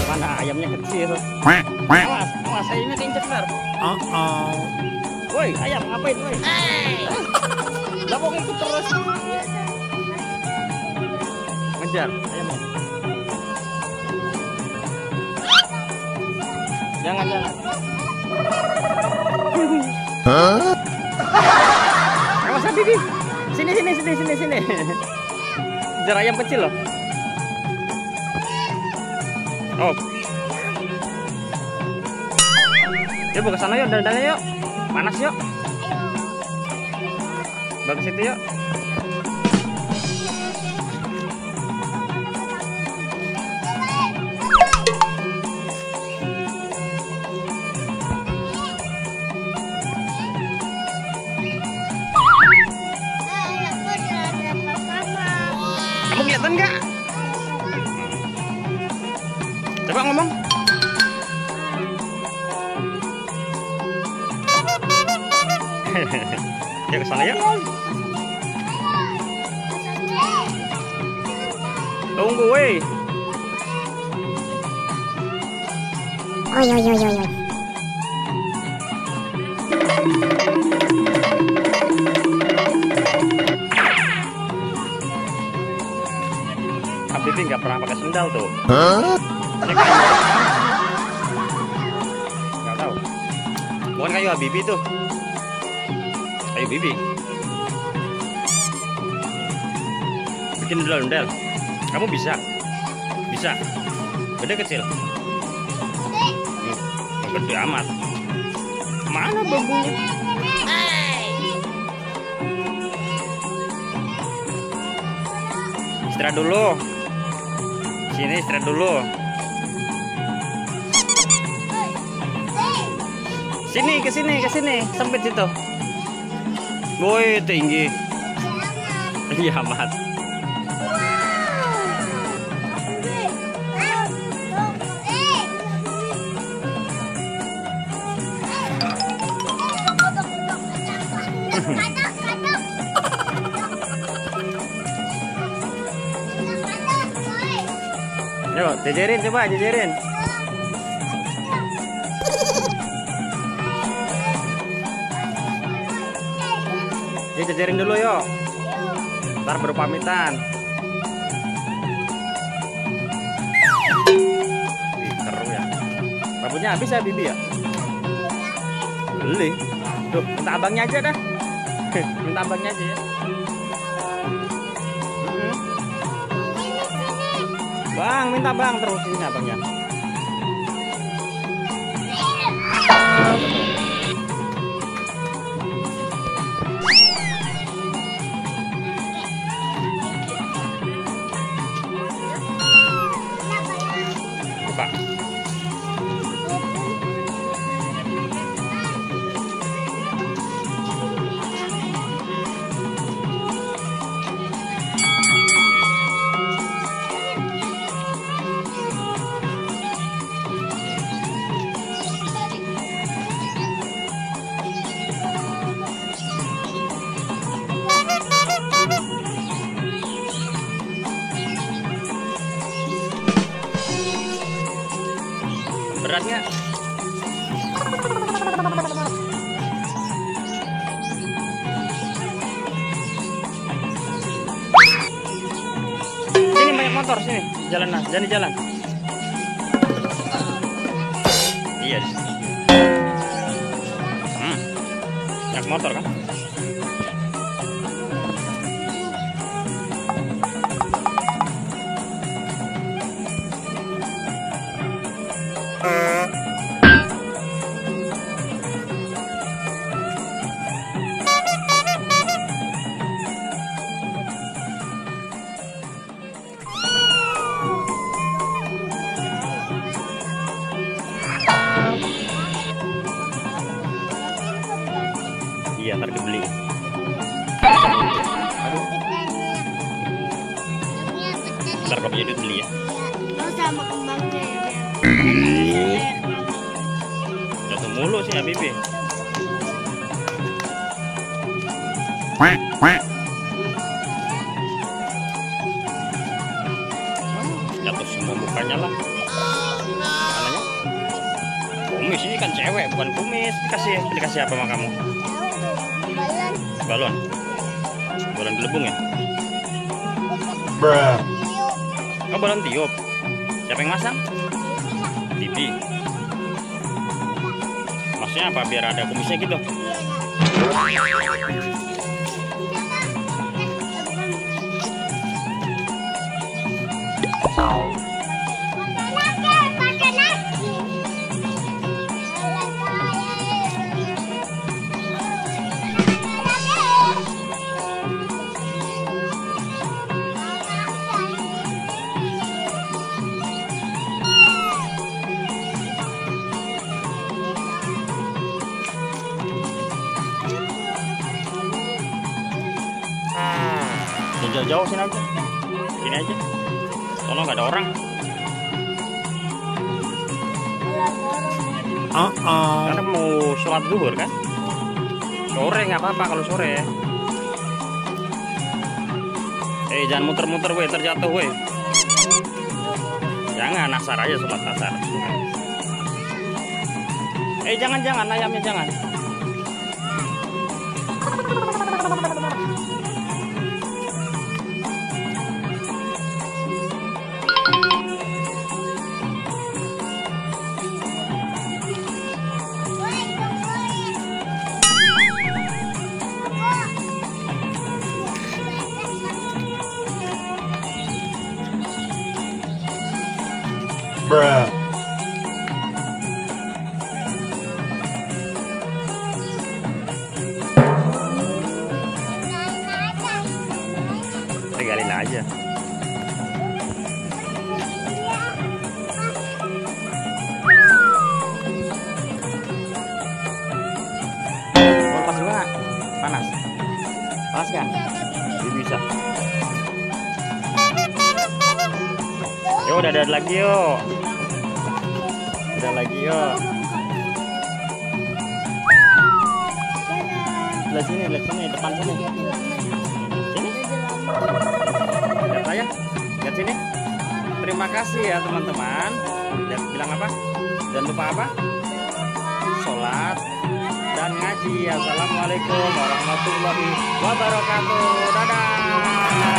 Mana ayamnya kecil. Awas, awas ayamnya keinjek ntar. Woi, ayam ngapain woi? Lah kok ikut terus? Ngejar ayamnya. Jangan. Awas Bibi. Sini. Ngejar ayam kecil loh. Oh. Yuk ke sana yuk, dandannya yuk. Panas yuk. Bagus itu yuk. Kamu kelihatan nggak? Coba ngomong. Ya ke sana ya. Tunggu weh. Oi. Habibie nggak pernah pakai sendal tuh. Nggak tahu. Bukan kayu Habibie tuh. Kayu Bibi. Bikin ondel-ondel. Kamu bisa? Bisa. Gede kecil? Gede amat. Mana bambunya? Istirahat dulu. Sini istirahat dulu. Ke sini. Sempit situ. Woi, tinggi. Iya amat. Yuk, jajarin coba, jajarin. Ya jajarin dulu yuk. Ntar baru pamitan. Ih, seru ya. Rambutnya habis ya Bibi ya? Beli. Tuh, minta abangnya aja dah. Minta abangnya aja ya. Bang, minta bang terus ini abangnya. Buka. Beratnya sini banyak motor sini jalan jalan iya banyak motor kan. Iya, ntar dibeli. Aduh. Ntar kau punya duit beli ya. Sama kembangnya ya. Jatuh mulu sih Habibie. Jatuh semua mukanya lah. Mananya? Kumis, ini kan cewek bukan kumis. Dikasih apa sama kamu? Balon. Balon gelembung ya? Bruh. Oh, balon tiup. Siapa yang masang? Bibi. Maksudnya apa? Biar ada kumisnya gitu. Jauh-jauh sini aja. Sini aja. Soalnya nggak ada orang. Karena mau sholat zuhur kan. Sore nggak apa-apa kalau sore. Jangan muter-muter weh, terjatuh weh. Jangan, asar aja sholat asar. Jangan ayamnya jangan. Bruh. Tinggalin aja. Mau lepas juga nggak? Panas? Panas kan? Bisa. Yo, udah ada lagi yo. Udah lagi yo. Lihat sini, depan sini. Sini. Lihat saya. Lihat sini. Terima kasih ya teman-teman. Lihat bilang apa? Jangan lupa apa? Sholat dan ngaji. Assalamualaikum warahmatullahi wabarakatuh. Dadah.